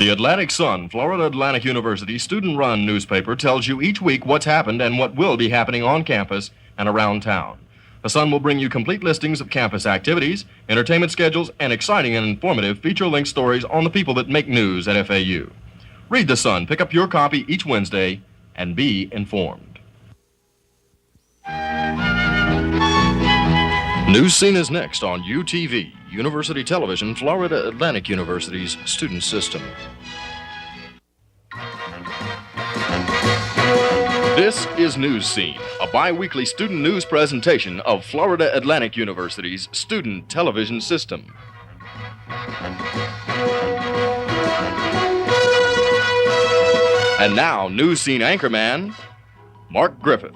The Atlantic Sun, Florida Atlantic University's student-run newspaper, tells you each week what's happened and what will be happening on campus and around town. The Sun will bring you complete listings of campus activities, entertainment schedules, and exciting and informative feature-length stories on the people that make news at FAU. Read the Sun, pick up your copy each Wednesday, and be informed. Newscene is next on UTV, University Television, Florida Atlantic University's student system. This is Newscene, a biweekly student news presentation of Florida Atlantic University's student television system. And now, Newscene anchorman, Mark Griffith.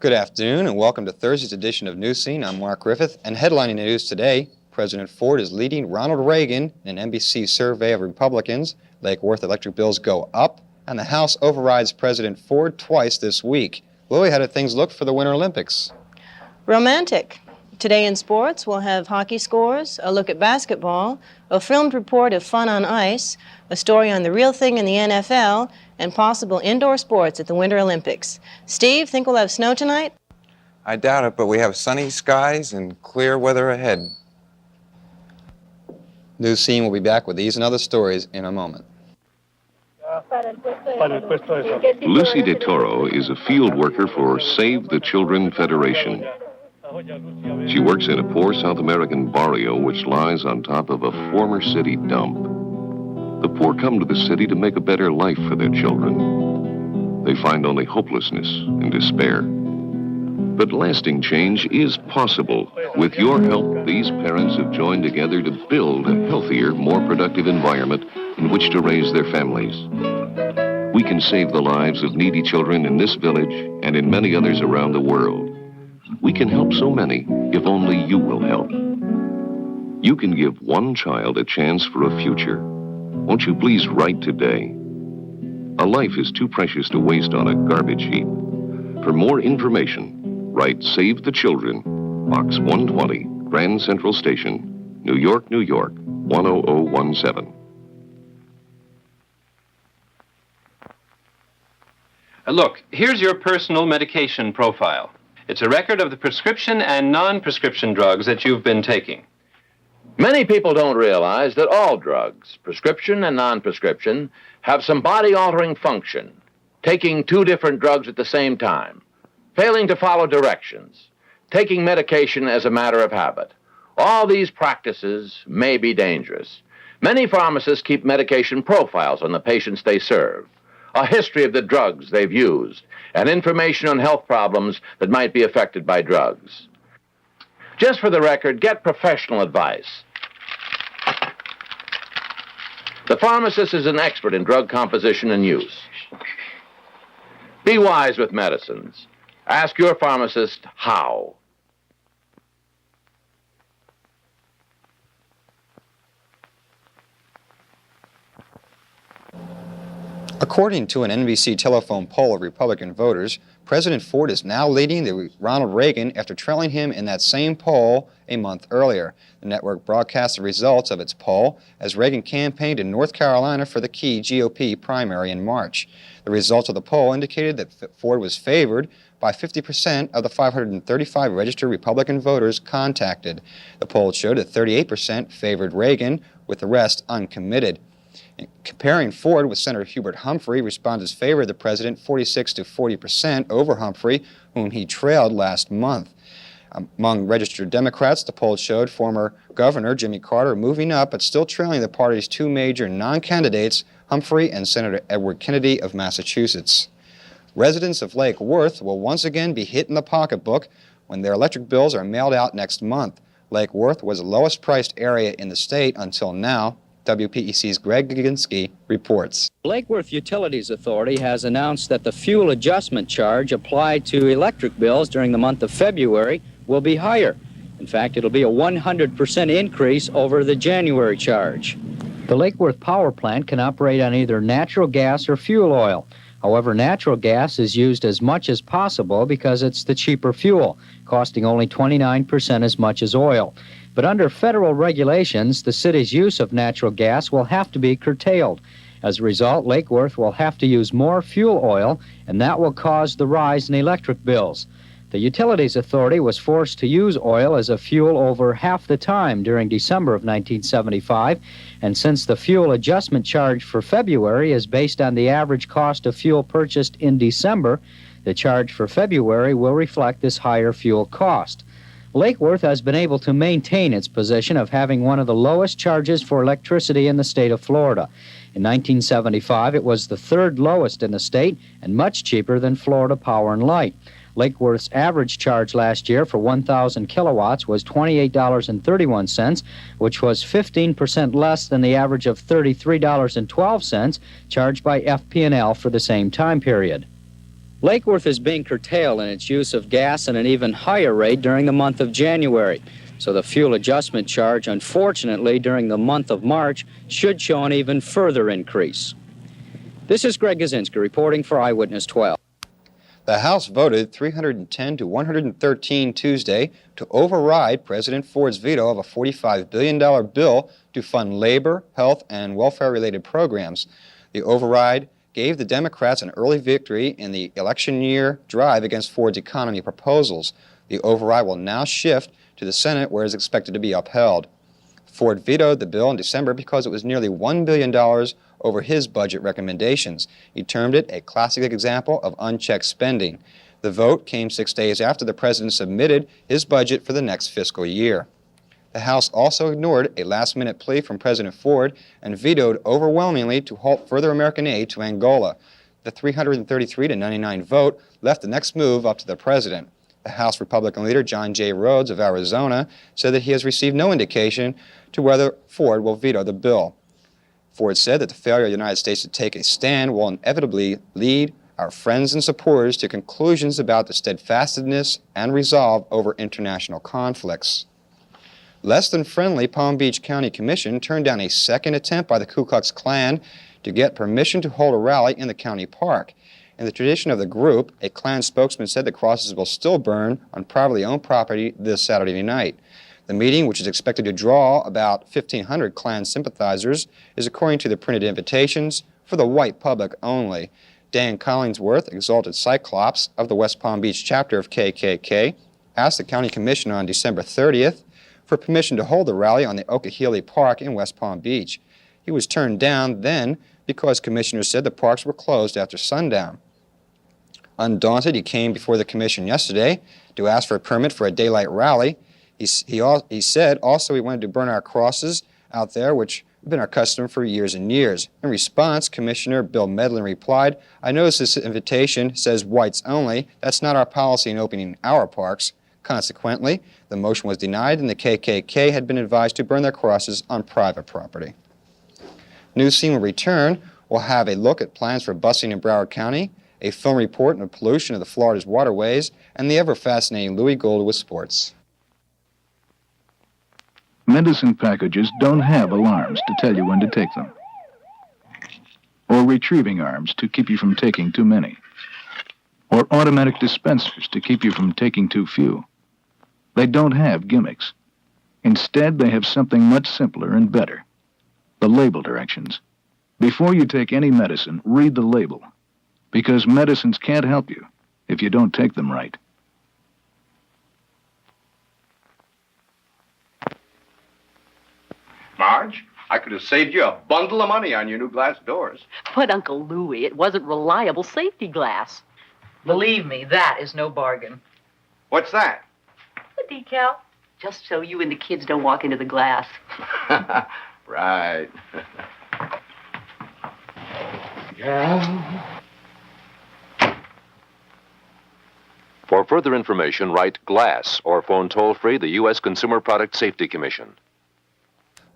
Good afternoon and welcome to Thursday's edition of Newscene. I'm Mark Griffith, and headlining the news today, President Ford is leading Ronald Reagan in an NBC survey of Republicans. Lake Worth electric bills go up, and the House overrides President Ford twice this week. Lily, how did things look for the Winter Olympics? Romantic. Today in sports, we'll have hockey scores, a look at basketball, a filmed report of fun on ice, a story on the real thing in the NFL, and possible indoor sports at the Winter Olympics. Steve, think we'll have snow tonight? I doubt it, but we have sunny skies and clear weather ahead. Newscene will be back with these and other stories in a moment. Lucy De Toro is a field worker for Save the Children Federation. She works in a poor South American barrio which lies on top of a former city dump. The poor come to the city to make a better life for their children. They find only hopelessness and despair. But lasting change is possible. With your help, these parents have joined together to build a healthier, more productive environment in which to raise their families. We can save the lives of needy children in this village and in many others around the world. We can help so many if only you will help. You can give one child a chance for a future. Won't you please write today? A life is too precious to waste on a garbage heap. For more information, write Save the Children, Box 120, Grand Central Station, New York, New York, 10017. Look, here's your personal medication profile. It's a record of the prescription and non-prescription drugs that you've been taking. Many people don't realize that all drugs, prescription and non-prescription, have some body-altering function. Taking two different drugs at the same time, failing to follow directions, taking medication as a matter of habit. All these practices may be dangerous. Many pharmacists keep medication profiles on the patients they serve, a history of the drugs they've used, and information on health problems that might be affected by drugs. Just for the record, get professional advice. The pharmacist is an expert in drug composition and use. Be wise with medicines. Ask your pharmacist how. According to an NBC telephone poll of Republican voters, President Ford is now leading the Ronald Reagan after trailing him in that same poll a month earlier. The network broadcast the results of its poll as Reagan campaigned in North Carolina for the key GOP primary in March. The results of the poll indicated that Ford was favored by 50% of the 535 registered Republican voters contacted. The poll showed that 38% favored Reagan, with the rest uncommitted. Comparing Ford with Senator Hubert Humphrey, respondents favored the president 46 to 40% over Humphrey, whom he trailed last month. Among registered Democrats, the poll showed former Governor Jimmy Carter moving up but still trailing the party's two major non-candidates, Humphrey and Senator Edward Kennedy of Massachusetts. Residents of Lake Worth will once again be hit in the pocketbook when their electric bills are mailed out next month. Lake Worth was the lowest priced area in the state until now. WPEC's Greg Gaginski reports. Lake Worth Utilities Authority has announced that the fuel adjustment charge applied to electric bills during the month of February will be higher. In fact, it'll be a 100% increase over the January charge. The Lake Worth power plant can operate on either natural gas or fuel oil. However, natural gas is used as much as possible because it's the cheaper fuel, costing only 29% as much as oil. But under federal regulations, the city's use of natural gas will have to be curtailed. As a result, Lake Worth will have to use more fuel oil, and that will cause the rise in electric bills. The Utilities Authority was forced to use oil as a fuel over half the time during December of 1975, and since the fuel adjustment charge for February is based on the average cost of fuel purchased in December, the charge for February will reflect this higher fuel cost. Lake Worth has been able to maintain its position of having one of the lowest charges for electricity in the state of Florida. In 1975, it was the third lowest in the state and much cheaper than Florida Power and Light. Lake Worth's average charge last year for 1,000 kilowatts was $28.31, which was 15% less than the average of $33.12 charged by FP&L for the same time period. Lake Worth is being curtailed in its use of gas at an even higher rate during the month of January. So the fuel adjustment charge, unfortunately, during the month of March, should show an even further increase. This is Greg Gazinski reporting for Eyewitness 12. The House voted 310 to 113 Tuesday to override President Ford's veto of a $45 billion bill to fund labor, health, and welfare-related programs. The override gave the Democrats an early victory in the election year drive against Ford's economy proposals. The override will now shift to the Senate, where it is expected to be upheld. Ford vetoed the bill in December because it was nearly $1 billion over his budget recommendations. He termed it a classic example of unchecked spending. The vote came 6 days after the president submitted his budget for the next fiscal year. The House also ignored a last-minute plea from President Ford and vetoed overwhelmingly to halt further American aid to Angola. The 333 to 99 vote left the next move up to the president. The House Republican leader, John J. Rhodes of Arizona, said that he has received no indication to whether Ford will veto the bill. Ford said that the failure of the United States to take a stand will inevitably lead our friends and supporters to conclusions about the steadfastness and resolve over international conflicts. Less than friendly Palm Beach County Commission turned down a second attempt by the Ku Klux Klan to get permission to hold a rally in the county park. In the tradition of the group, a Klan spokesman said the crosses will still burn on privately owned property this Saturday night. The meeting, which is expected to draw about 1,500 Klan sympathizers, is according to the printed invitations for the white public only. Dan Collingsworth, exalted Cyclops of the West Palm Beach chapter of KKK, asked the county commission on December 30th for permission to hold the rally on the Okehili Park in West Palm Beach. He was turned down then because commissioners said the parks were closed after sundown. Undaunted, he came before the commission yesterday to ask for a permit for a daylight rally. He said also he wanted to burn our crosses out there, which have been our custom for years and years. In response, Commissioner Bill Medlin replied, "I notice this invitation says whites only. That's not our policy in opening our parks." Consequently, the motion was denied and the KKK had been advised to burn their crosses on private property. Newscene will return. We'll have a look at plans for busing in Broward County, a film report on the pollution of the Florida's waterways, and the ever-fascinating Louis Gould with sports. Medicine packages don't have alarms to tell you when to take them, or retrieving arms to keep you from taking too many, or automatic dispensers to keep you from taking too few. They don't have gimmicks. Instead, they have something much simpler and better: the label directions. Before you take any medicine, read the label, because medicines can't help you if you don't take them right. Marge, I could have saved you a bundle of money on your new glass doors. But, Uncle Louie, it wasn't reliable safety glass. Believe me, that is no bargain. What's that? The decal. Just so you and the kids don't walk into the glass. Right. Yeah. For further information, write GLASS or phone toll-free the U.S. Consumer Product Safety Commission.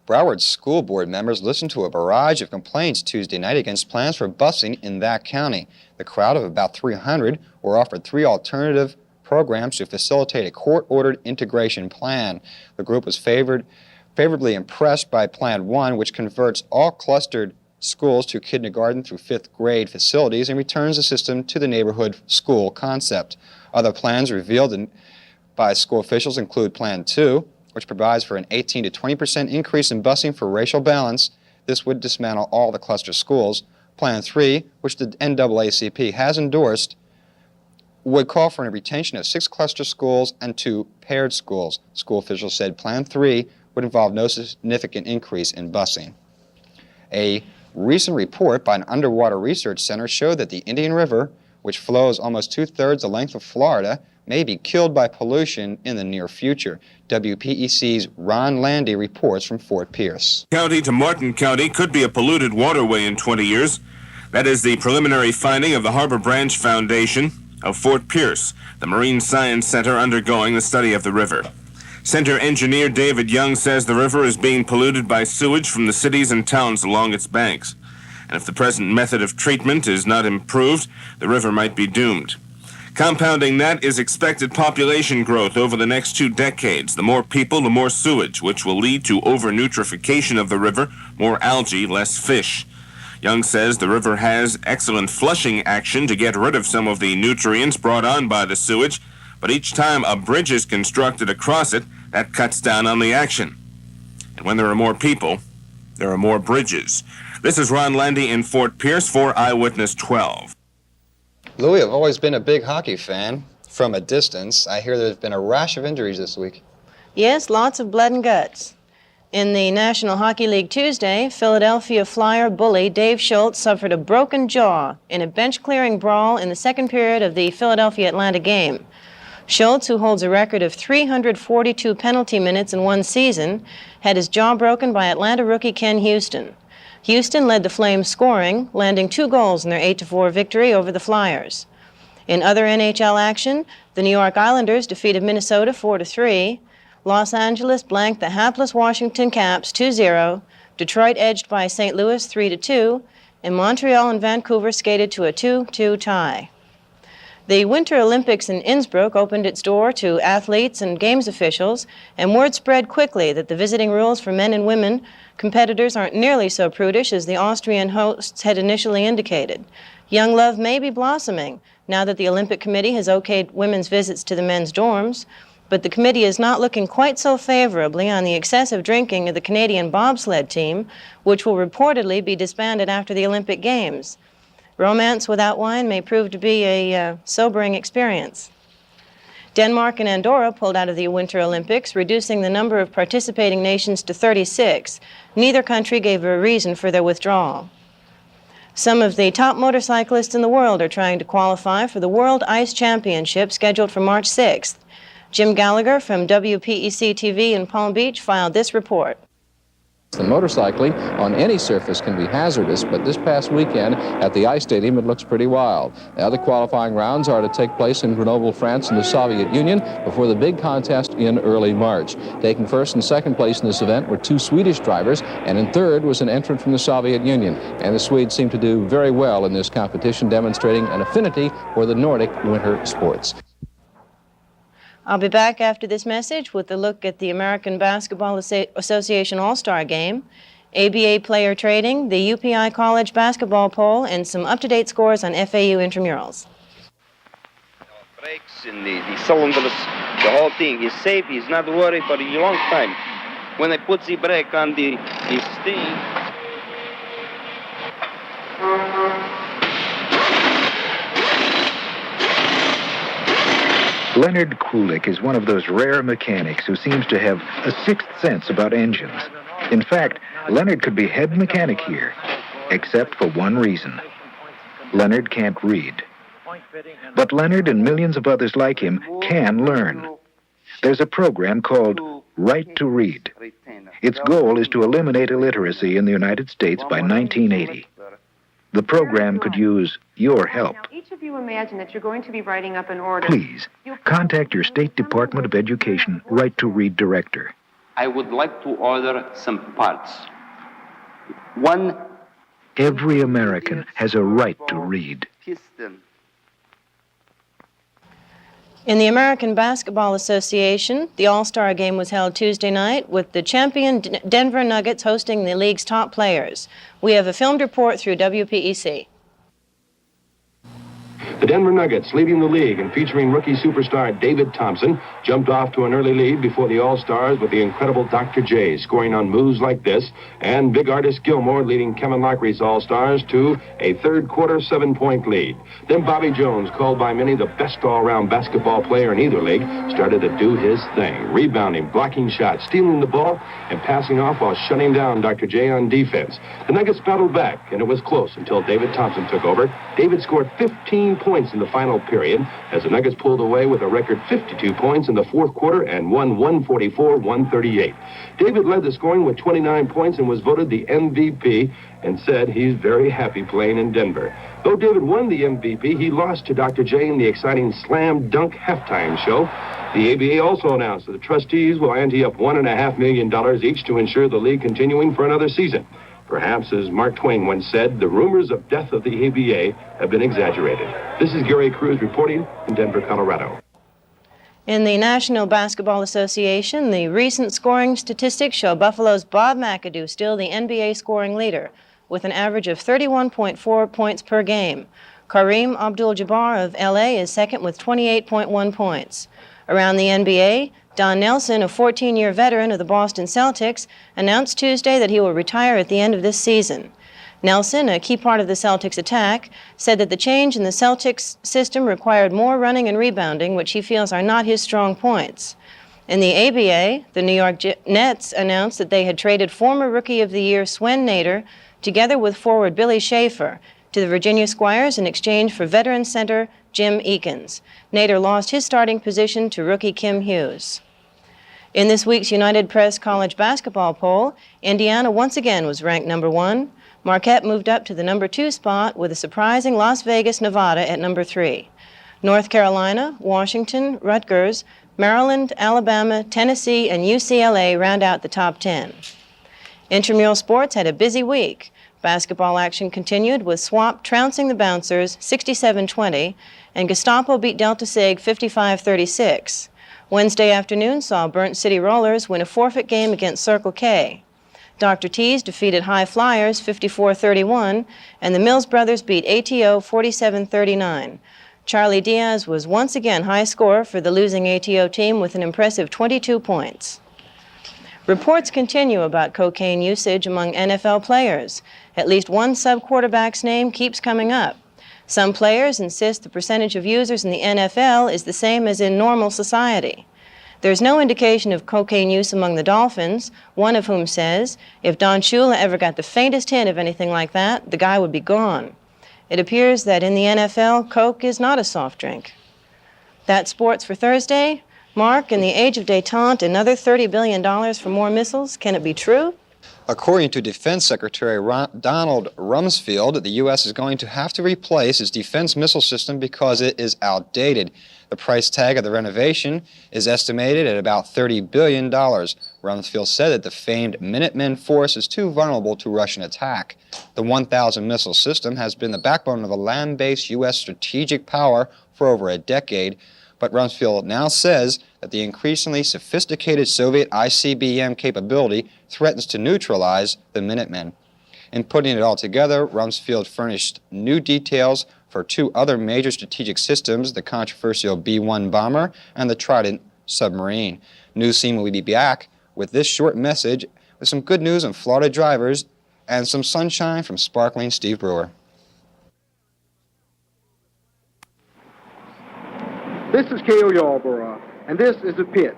Broward school board members listened to a barrage of complaints Tuesday night against plans for busing in that county. The crowd of about 300 were offered 3 alternative programs to facilitate a court-ordered integration plan. The group was favorably impressed by Plan 1, which converts all clustered schools to kindergarten through 5th grade facilities and returns the system to the neighborhood school concept. Other plans revealed by school officials include Plan 2, which provides for an 18 to 20% increase in busing for racial balance. This would dismantle all the cluster schools. Plan 3, which the NAACP has endorsed, would call for a retention of 6 cluster schools and 2 paired schools. School officials said Plan 3 would involve no significant increase in busing. A recent report by an underwater research center showed that the Indian River, which flows almost 2/3 the length of Florida, may be killed by pollution in the near future. WPEC's Ron Landy reports from Fort Pierce. County to Martin County could be a polluted waterway in 20 years. That is the preliminary finding of the Harbor Branch Foundation of Fort Pierce, the Marine Science Center undergoing the study of the river. Center engineer David Young says the river is being polluted by sewage from the cities and towns along its banks. And if the present method of treatment is not improved, the river might be doomed. Compounding that is expected population growth over the next 2 decades. The more people, the more sewage, which will lead to over-nutrification of the river, more algae, less fish. Young says the river has excellent flushing action to get rid of some of the nutrients brought on by the sewage, but each time a bridge is constructed across it, that cuts down on the action. And when there are more people, there are more bridges. This is Ron Landy in Fort Pierce for Eyewitness 12. Louis, I've always been a big hockey fan from a distance. I hear there's been a rash of injuries this week. Yes, lots of blood and guts. In the National Hockey League Tuesday, Philadelphia Flyer bully Dave Schultz suffered a broken jaw in a bench-clearing brawl in the second period of the Philadelphia-Atlanta game. Schultz, who holds a record of 342 penalty minutes in one season, had his jaw broken by Atlanta rookie Ken Houston. Houston led the Flames scoring, landing 2 goals in their 8-4 victory over the Flyers. In other NHL action, the New York Islanders defeated Minnesota 4-3, Los Angeles blanked the hapless Washington Caps 2-0, Detroit edged by St. Louis 3-2, and Montreal and Vancouver skated to a 2-2 tie. The Winter Olympics in Innsbruck opened its door to athletes and games officials, and word spread quickly that the visiting rules for men and women competitors aren't nearly so prudish as the Austrian hosts had initially indicated. Young love may be blossoming now that the Olympic Committee has okayed women's visits to the men's dorms, but the committee is not looking quite so favorably on the excessive drinking of the Canadian bobsled team, which will reportedly be disbanded after the Olympic Games. Romance without wine may prove to be a sobering experience. Denmark and Andorra pulled out of the Winter Olympics, reducing the number of participating nations to 36. Neither country gave a reason for their withdrawal. Some of the top motorcyclists in the world are trying to qualify for the World Ice Championship scheduled for March 6th. Jim Gallagher from WPEC TV in Palm Beach filed this report. The motorcycling on any surface can be hazardous, but this past weekend at the ice stadium it looks pretty wild. The other qualifying rounds are to take place in Grenoble, France and the Soviet Union before the big contest in early March. Taking first and second place in this event were 2 Swedish drivers, and in third was an entrant from the Soviet Union. And the Swedes seem to do very well in this competition, demonstrating an affinity for the Nordic winter sports. I'll be back after this message with a look at the American Basketball Association All-Star Game, ABA player trading, the UPI College basketball poll, and some up-to-date scores on FAU intramurals. Brakes in the cylinders, the whole thing. He's safe, he's not worried for a long time. When I put the brake on the steam, Leonard Kulik is one of those rare mechanics who seems to have a sixth sense about engines. In fact, Leonard could be head mechanic here, except for one reason. Leonard can't read. But Leonard and millions of others like him can learn. There's a program called Right to Read. Its goal is to eliminate illiteracy in the United States by 1980. The program could use your help. Now, each of you imagine that you're going to be writing up an order. Please, contact your State Department of Education Right to Read director. I would like to order some parts. One. Every American has a right to read. Piston. In the American Basketball Association, the All-Star Game was held Tuesday night with the champion Denver Nuggets hosting the league's top players. We have a filmed report through WPEC. The Denver Nuggets, leading the league and featuring rookie superstar David Thompson, jumped off to an early lead before the All-Stars with the incredible Dr. J scoring on moves like this, and big artist Gilmore leading Kevin Lockre's All-Stars to a third-quarter 7-point lead. Then Bobby Jones, called by many the best all-around basketball player in either league, started to do his thing, rebounding, blocking shots, stealing the ball, and passing off while shutting down Dr. J on defense. The Nuggets battled back, and it was close until David Thompson took over. David scored 15 points in the final period as the Nuggets pulled away with a record 52 points in the fourth quarter and won 144-138. David led the scoring with 29 points and was voted the MVP and said he's very happy playing in Denver. Though David won the MVP, he lost to Dr. J in the exciting slam dunk halftime show. The ABA also announced that the trustees will ante up $1.5 million each to ensure the league continuing for another season. Perhaps, as Mark Twain once said, the rumors of death of the ABA have been exaggerated. This is Gary Cruz reporting in Denver, Colorado. In the National Basketball Association, the recent scoring statistics show Buffalo's Bob McAdoo still the NBA scoring leader, with an average of 31.4 points per game. Kareem Abdul-Jabbar of LA is second with 28.1 points. Around the NBA, Don Nelson, a 14-year veteran of the Boston Celtics, announced Tuesday that he will retire at the end of this season. Nelson, a key part of the Celtics attack, said that the change in the Celtics system required more running and rebounding, which he feels are not his strong points. In the ABA, the New York Nets announced that they had traded former Rookie of the Year Swen Nader, together with forward Billy Schaefer, to the Virginia Squires in exchange for veteran center Jim Eakins. Nader lost his starting position to rookie Kim Hughes. In this week's United Press College basketball poll, Indiana once again was ranked number 1. Marquette moved up to the number 2 spot with a surprising Las Vegas, Nevada at number 3. North Carolina, Washington, Rutgers, Maryland, Alabama, Tennessee, and UCLA round out the top 10. Intramural sports had a busy week. Basketball action continued with SWAP trouncing the Bouncers 67-20, and Gestapo beat Delta Sig 55-36. Wednesday afternoon saw Burnt City Rollers win a forfeit game against Circle K. Dr. T's defeated High Flyers 54-31, and the Mills brothers beat ATO 47-39. Charlie Diaz was once again high scorer for the losing ATO team with an impressive 22 points. Reports continue about cocaine usage among NFL players. At least one sub-quarterback's name keeps coming up. Some players insist the percentage of users in the NFL is the same as in normal society. There's no indication of cocaine use among the Dolphins, one of whom says, if Don Shula ever got the faintest hint of anything like that, the guy would be gone. It appears that in the NFL, Coke is not a soft drink. That's sports for Thursday. Mark, in the age of détente, another $30 billion for more missiles. Can it be true? According to Defense Secretary Donald Rumsfeld, the U.S. is going to have to replace its defense missile system because it is outdated. The price tag of the renovation is estimated at about $30 billion. Rumsfeld said that the famed Minutemen force is too vulnerable to Russian attack. The 1,000 missile system has been the backbone of a land-based U.S. strategic power for over a decade, but Rumsfeld now says that the increasingly sophisticated Soviet ICBM capability threatens to neutralize the Minutemen. In putting it all together, Rumsfeld furnished new details for 2 other major strategic systems, the controversial B-1 bomber and the Trident submarine. Newscene will be back with this short message with some good news on Florida drivers and some sunshine from sparkling Steve Brewer. This is Cale Yarborough, and this is a pit,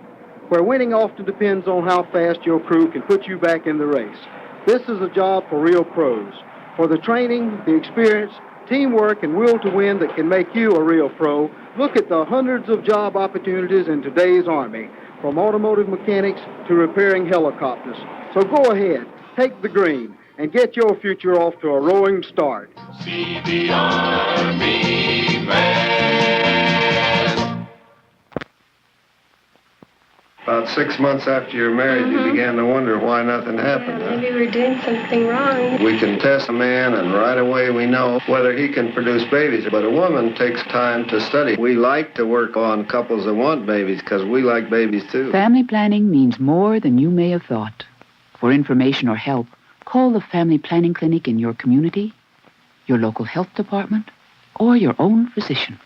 where winning often depends on how fast your crew can put you back in the race. This is a job for real pros, for the training, the experience, teamwork, and will to win that can make you a real pro. Look at the hundreds of job opportunities in today's Army, from automotive mechanics to repairing helicopters. So go ahead, take the green, and get your future off to a roaring start. See the Army man. About 6 months after you're married, you began to wonder why nothing happened. Yeah, maybe we're doing something wrong. We can test a man, and right away we know whether he can produce babies. But a woman takes time to study. We like to work on couples that want babies because we like babies too. Family planning means more than you may have thought. For information or help, call the Family Planning Clinic in your community, your local health department, or your own physician.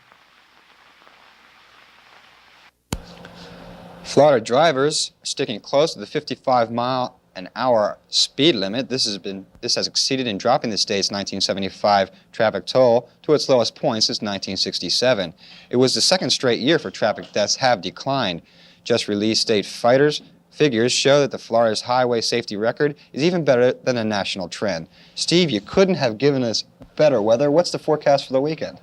Florida drivers are sticking close to the 55-mile-an-hour speed limit. This has succeeded in dropping the state's 1975 traffic toll to its lowest point since 1967. It was the second straight year for traffic deaths have declined. Just released state figures show that the Florida's highway safety record is even better than the national trend. Steve, you couldn't have given us better weather. What's the forecast for the weekend?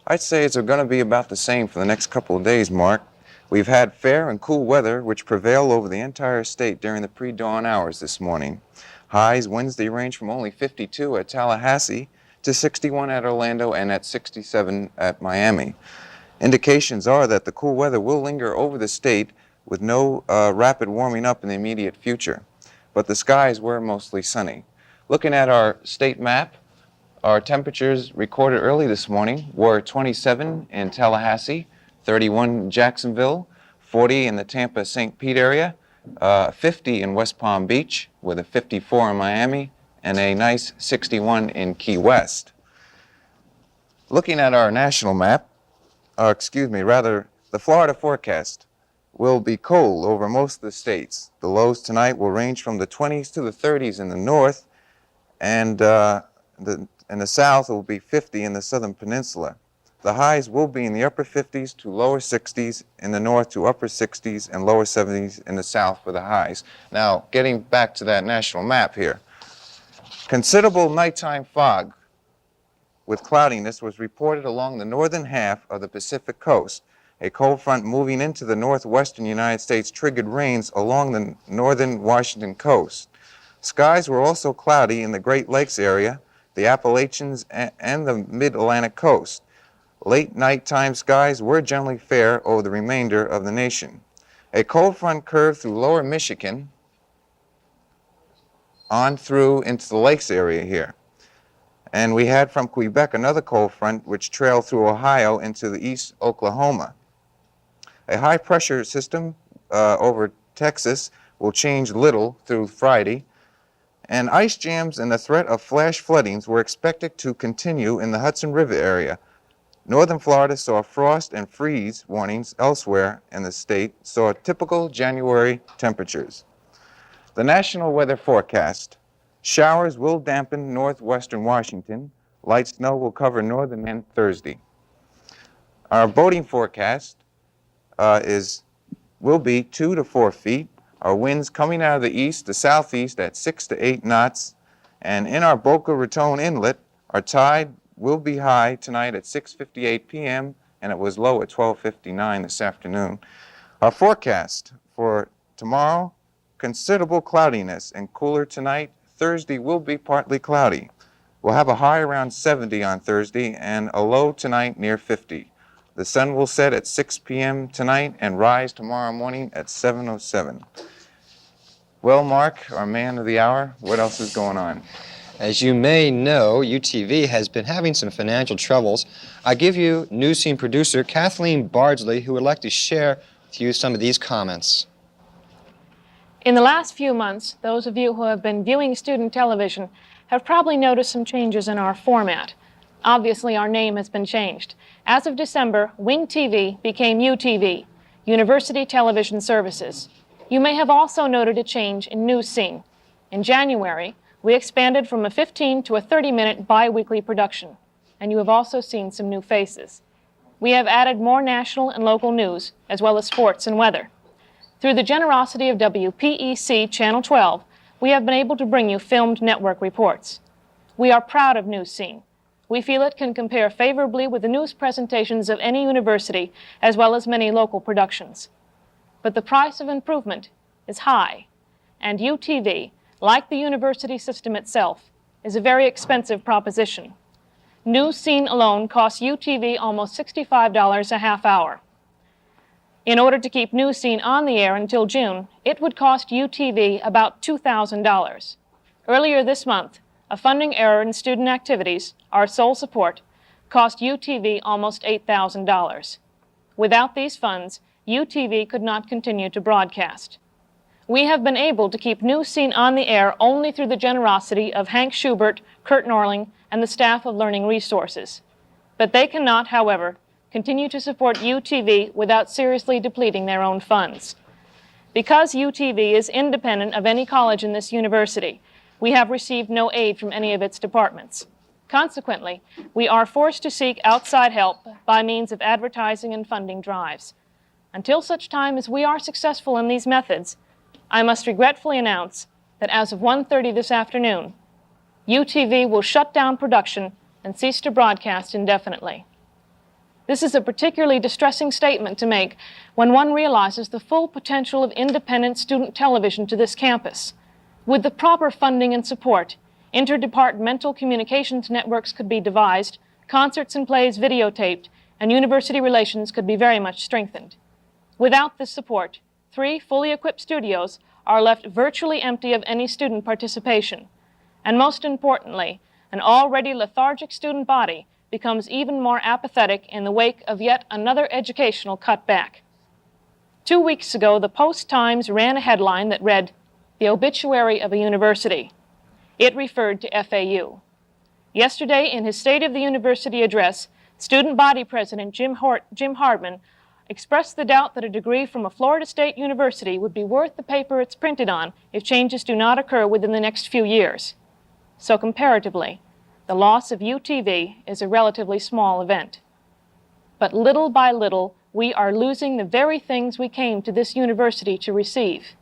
I'd say it's going to be about the same for the next couple of days, Mark. We've had fair and cool weather which prevailed over the entire state during the pre-dawn hours this morning. Highs Wednesday range from only 52 at Tallahassee to 61 at Orlando and at 67 at Miami. Indications are that the cool weather will linger over the state with no rapid warming up in the immediate future, but the skies were mostly sunny. Looking at our state map, our temperatures recorded early this morning were 27 in Tallahassee, 31 in Jacksonville, 40 in the Tampa-St. Pete area, 50 in West Palm Beach, with a 54 in Miami, and a nice 61 in Key West. Looking at our national map, the Florida forecast will be cold over most of the states. The lows tonight will range from the 20s to the 30s in the north, and in the south it will be 50 in the southern peninsula. The highs will be in the upper 50s to lower 60s in the north to upper 60s and lower 70s in the south for the highs. Now, getting back to that national map here, considerable nighttime fog with cloudiness was reported along the northern half of the Pacific coast. A cold front moving into the northwestern United States triggered rains along the northern Washington coast. Skies were also cloudy in the Great Lakes area, the Appalachians, and the mid-Atlantic coast. Late nighttime skies were generally fair over the remainder of the nation. A cold front curved through lower Michigan on through into the lakes area here. And we had from Quebec another cold front which trailed through Ohio into the east Oklahoma. A high pressure system over Texas will change little through Friday, and ice jams and the threat of flash floodings were expected to continue in the Hudson River area. Northern Florida saw frost and freeze warnings. Elsewhere in the state saw typical January temperatures. The national weather forecast: showers will dampen northwestern Washington. Light snow will cover northern and Thursday. Our boating forecast will be 2 to 4 feet. Our winds coming out of the east to southeast at 6 to 8 knots. And in our Boca Raton Inlet, our tide will be high tonight at 6:58 p.m. and it was low at 12:59 this afternoon. Our forecast for tomorrow: considerable cloudiness and cooler tonight. Thursday will be partly cloudy. We'll have a high around 70 on Thursday and a low tonight near 50. The sun will set at 6 p.m. tonight and rise tomorrow morning at 7:07. Well, Mark, our man of the hour, what else is going on? As you may know, UTV has been having some financial troubles. I give you Newscene producer Kathleen Bardsley, who would like to share with you some of these comments. In the last few months, those of you who have been viewing student television have probably noticed some changes in our format. Obviously, our name has been changed. As of December, Wing TV became UTV, University Television Services. You may have also noted a change in Newscene. In January, we expanded from a 15 to a 30-minute bi-weekly production, and you have also seen some new faces. We have added more national and local news, as well as sports and weather. Through the generosity of WPEC Channel 12, we have been able to bring you filmed network reports. We are proud of Newscene. We feel it can compare favorably with the news presentations of any university, as well as many local productions. But the price of improvement is high, and UTV, like the university system itself, is a very expensive proposition. Newscene alone costs UTV almost $65 a half hour. In order to keep Newscene on the air until June, it would cost UTV about $2,000. Earlier this month, a funding error in student activities, our sole support, cost UTV almost $8,000. Without these funds, UTV could not continue to broadcast. We have been able to keep Newscene on the air only through the generosity of Hank Schubert, Kurt Norling, and the staff of Learning Resources. But they cannot, however, continue to support UTV without seriously depleting their own funds. Because UTV is independent of any college in this university, we have received no aid from any of its departments. Consequently, we are forced to seek outside help by means of advertising and funding drives. Until such time as we are successful in these methods, I must regretfully announce that as of 1:30 this afternoon, UTV will shut down production and cease to broadcast indefinitely. This is a particularly distressing statement to make when one realizes the full potential of independent student television to this campus. With the proper funding and support, interdepartmental communications networks could be devised, concerts and plays videotaped, and university relations could be very much strengthened. Without this support, 3 fully equipped studios are left virtually empty of any student participation. And most importantly, an already lethargic student body becomes even more apathetic in the wake of yet another educational cutback. 2 weeks ago, the Post-Times ran a headline that read, "The Obituary of a University." It referred to FAU. Yesterday, in his State of the University address, student body president Jim Hardman expressed the doubt that a degree from a Florida State University would be worth the paper it's printed on if changes do not occur within the next few years. So comparatively, the loss of UTV is a relatively small event. But little by little, we are losing the very things we came to this university to receive.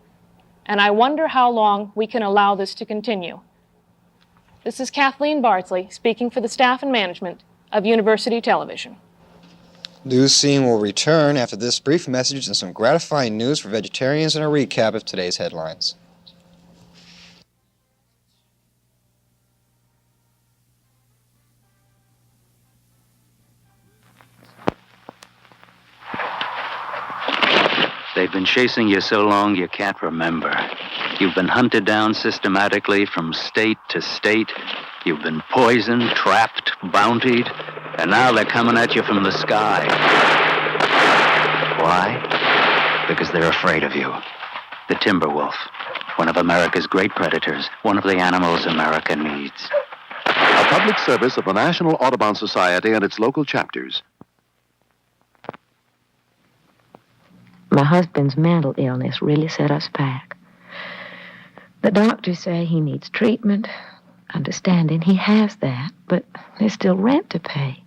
And I wonder how long we can allow this to continue. This is Kathleen Bardsley speaking for the staff and management of University Television. Newscene will return after this brief message and some gratifying news for vegetarians and a recap of today's headlines. They've been chasing you so long you can't remember. You've been hunted down systematically from state to state. You've been poisoned, trapped, bountied, and now they're coming at you from the sky. Why? Because they're afraid of you. The timber wolf, one of America's great predators, one of the animals America needs. A public service of the National Audubon Society and its local chapters. My husband's mental illness really set us back. The doctors say he needs treatment, understanding he has that, but there's still rent to pay.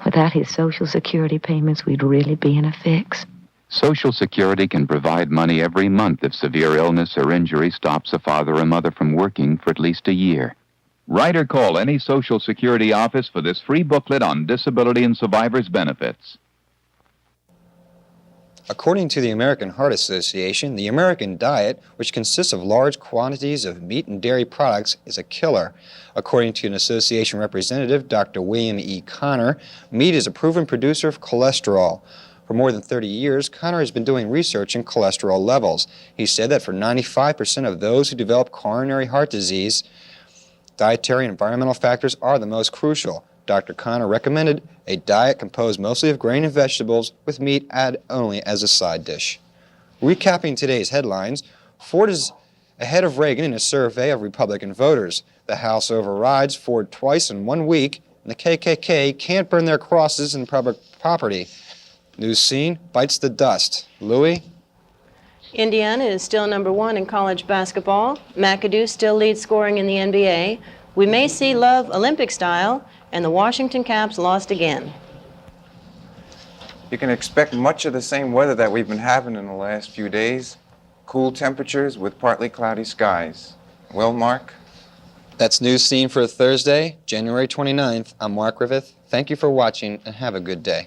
Without his Social Security payments, we'd really be in a fix. Social Security can provide money every month if severe illness or injury stops a father or mother from working for at least a year. Write or call any Social Security office for this free booklet on disability and survivors' benefits. According to the American Heart Association, the American diet, which consists of large quantities of meat and dairy products, is a killer. According to an association representative, Dr. William E. Connor, meat is a proven producer of cholesterol. For more than 30 years, Connor has been doing research in cholesterol levels. He said that for 95% of those who develop coronary heart disease, dietary and environmental factors are the most crucial. Dr. Connor recommended a diet composed mostly of grain and vegetables, with meat added only as a side dish. Recapping today's headlines, Ford is ahead of Reagan in a survey of Republican voters. The House overrides Ford twice in 1 week, and the KKK can't burn their crosses in public property. Newscene bites the dust. Louis? Indiana is still #1 in college basketball. McAdoo still leads scoring in the NBA. We may see love Olympic style, and the Washington Caps lost again. You can expect much of the same weather that we've been having in the last few days. Cool temperatures with partly cloudy skies. Well, Mark? That's Newscene for Thursday, January 29th. I'm Mark Griffith. Thank you for watching, and have a good day.